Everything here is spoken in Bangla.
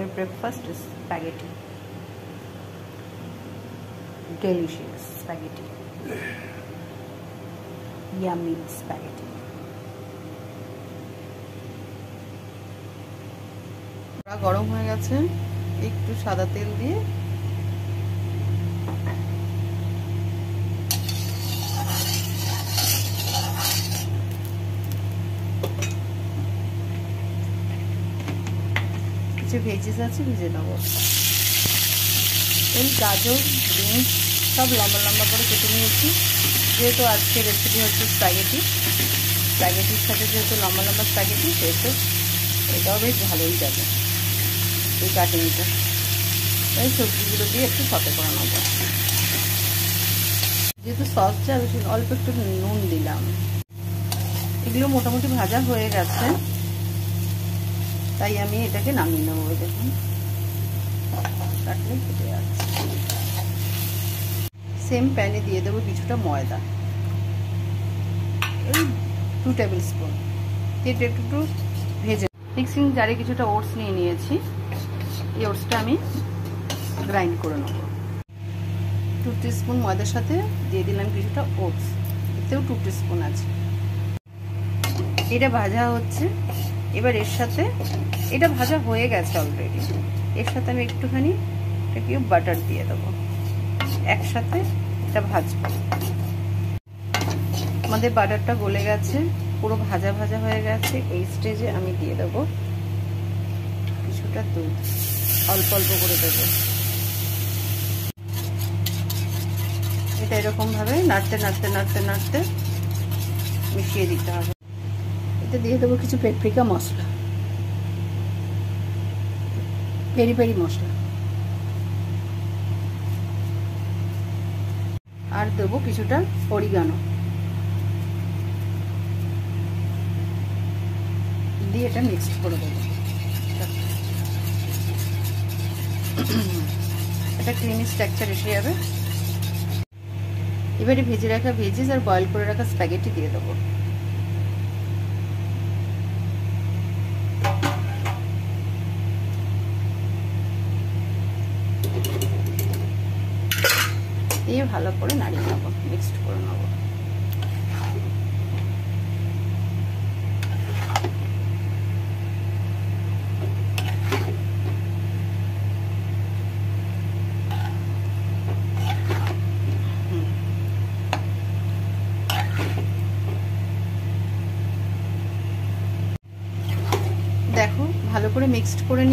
your breakfast is spaghetti. Delicious spaghetti. Yummy spaghetti. গরম হয়ে গেছে, একটু সাদা তেল দিয়ে কিছু ভেজিস আছে ভেজে নেবো। এই গাজর, বিনস সব লম্বা লম্বা করে কেটে নিয়েছি। যেহেতু আজকে রেসিপি হচ্ছে স্প্যাগেটি, স্প্যাগেটির সাথে যেহেতু লম্বা লম্বা স্প্যাগেটি, সেহেতু এটাও বেশ ভালোই যাবে এই কাটিংটা। তাই সবজিগুলো দিয়ে একটু সতে করে নেবো। যেহেতু সস যাবে অল্প একটু নুন দিলাম। এগুলো মোটামুটি ভাজা হয়ে গেছে, তাই আমি এটাকে নামিয়ে নেবো। দেখুন কাটলে কেটে যাচ্ছে। সেম প্যানে দিয়ে দেবো কিছুটা ময়দা, এই 2 টেবিল স্পুন। এটা একটু ভেজে মিক্সিং জারে কিছুটা ওটস নিয়ে নিয়েছি। এই ওটসটা আমি গ্রাইন্ড করে নেব। 2 টিস্পুন ময়দার সাথে দিয়ে দিলাম কিছুটা ওটস, এতেও 2 টিস্পুন আছে। এটা ভাজা হচ্ছে। এবার এর সাথে, এটা ভাজা হয়ে গেছে অলরেডি, এর সাথে আমি একটুখানি এটাকে বাটার দিয়ে দেবো। একসাথে এটা ভাজবো। আমাদের বাটারটা গলে গেছে, পুরো ভাজা ভাজা হয়ে গেছে। এই স্টেজে আমি দিয়ে দেবো কিছুটা দুধ, অল্প অল্প করে দেবো। এটা এরকম ভাবে নাড়তে নাড়তে নাড়তে নাড়তে মিশিয়ে দিতে হবে। এতে দিয়ে দেবো কিছু পেপরিকা মশলা, পেরি পেরি মশলা, আর দেবো কিছুটা অরিগানো দিয়ে এটা মিক্সড করে দেবো। এটা ক্রিমি স্ট্রাকচার এসে যাবে। এবারে ভেজে রাখা ভেজিস আর বয়েল করে রাখা স্প্যাগেটি দিয়ে দেবো। দিয়ে ভালো করে নাড়িয়ে নেবো, মিক্সড করে নেবো। দেখো ভালো করে মিক্সড করে